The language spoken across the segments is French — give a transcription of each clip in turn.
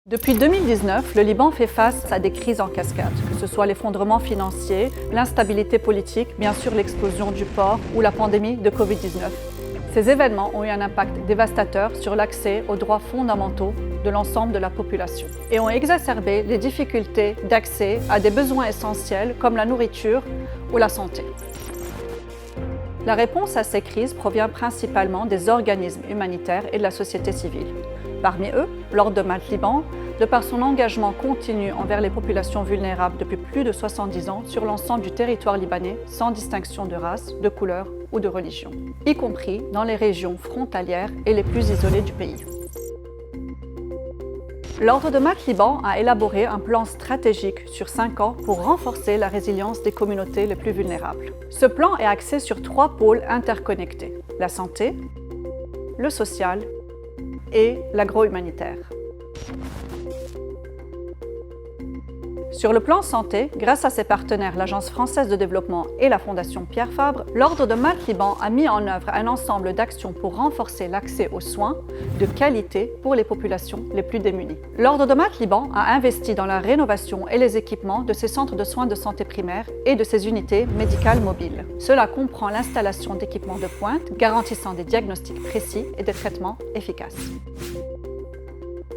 Depuis 2019, le Liban fait face à des crises en cascade, que ce soit l'effondrement financier, l'instabilité politique, bien sûr l'explosion du port ou la pandémie de Covid-19. Ces événements ont eu un impact dévastateur sur l'accès aux droits fondamentaux de l'ensemble de la population et ont exacerbé les difficultés d'accès à des besoins essentiels comme la nourriture ou la santé. La réponse à ces crises provient principalement des organismes humanitaires et de la société civile. Parmi eux, l'Ordre de Malte Liban, de par son engagement continu envers les populations vulnérables depuis plus de 70 ans sur l'ensemble du territoire libanais, sans distinction de race, de couleur ou de religion, y compris dans les régions frontalières et les plus isolées du pays. L'Ordre de Malte Liban a élaboré un plan stratégique sur 5 ans pour renforcer la résilience des communautés les plus vulnérables. Ce plan est axé sur 3 pôles interconnectés: la santé, le social et l'agro-humanitaire. Sur le plan santé, grâce à ses partenaires, l'Agence française de développement et la Fondation Pierre Fabre, l'Ordre de Malte Liban a mis en œuvre un ensemble d'actions pour renforcer l'accès aux soins de qualité pour les populations les plus démunies. L'Ordre de Malte Liban a investi dans la rénovation et les équipements de ses centres de soins de santé primaire et de ses unités médicales mobiles. Cela comprend l'installation d'équipements de pointe garantissant des diagnostics précis et des traitements efficaces.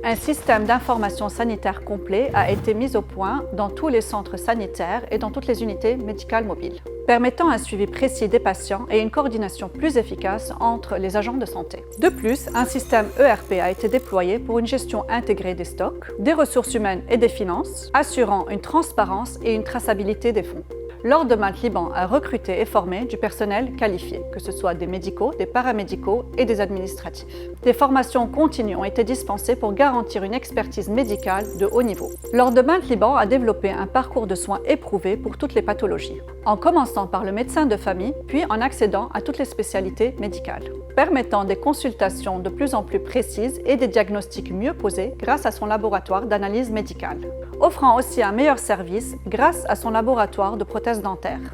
Un système d'information sanitaire complet a été mis au point dans tous les centres sanitaires et dans toutes les unités médicales mobiles, permettant un suivi précis des patients et une coordination plus efficace entre les agents de santé. De plus, un système ERP a été déployé pour une gestion intégrée des stocks, des ressources humaines et des finances, assurant une transparence et une traçabilité des fonds. L'Ordre de Malte Liban a recruté et formé du personnel qualifié, que ce soit des médicaux, des paramédicaux et des administratifs. Des formations continues ont été dispensées pour garantir une expertise médicale de haut niveau. L'Ordre de Malte Liban a développé un parcours de soins éprouvé pour toutes les pathologies, en commençant par le médecin de famille, puis en accédant à toutes les spécialités médicales, permettant des consultations de plus en plus précises et des diagnostics mieux posés grâce à son laboratoire d'analyse médicale, offrant aussi un meilleur service grâce à son laboratoire de prothèses dentaires.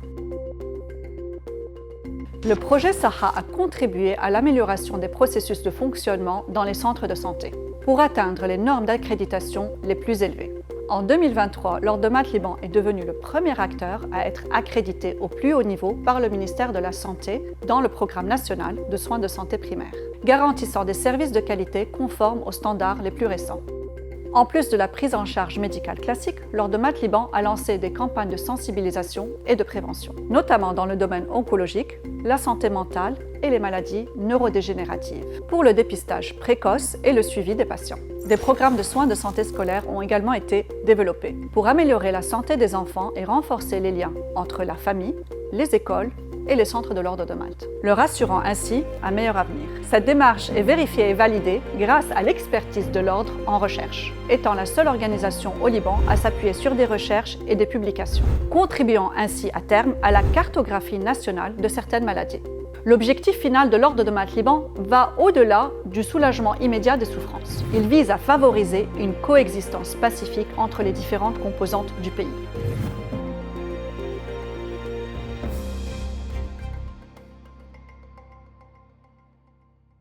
Le projet SAHA a contribué à l'amélioration des processus de fonctionnement dans les centres de santé, pour atteindre les normes d'accréditation les plus élevées. En 2023, l'Ordre de Malte Liban est devenu le premier acteur à être accrédité au plus haut niveau par le ministère de la Santé dans le programme national de soins de santé primaire, garantissant des services de qualité conformes aux standards les plus récents. En plus de la prise en charge médicale classique, l'Ordre de Malte Liban a lancé des campagnes de sensibilisation et de prévention, notamment dans le domaine oncologique, la santé mentale et les maladies neurodégénératives, pour le dépistage précoce et le suivi des patients. Des programmes de soins de santé scolaire ont également été développés pour améliorer la santé des enfants et renforcer les liens entre la famille, les écoles et les centres de l'Ordre de Malte, leur assurant ainsi un meilleur avenir. Cette démarche est vérifiée et validée grâce à l'expertise de l'Ordre en recherche, étant la seule organisation au Liban à s'appuyer sur des recherches et des publications, contribuant ainsi à terme à la cartographie nationale de certaines maladies. L'objectif final de l'Ordre de Malte Liban va au-delà du soulagement immédiat des souffrances. Il vise à favoriser une coexistence pacifique entre les différentes composantes du pays.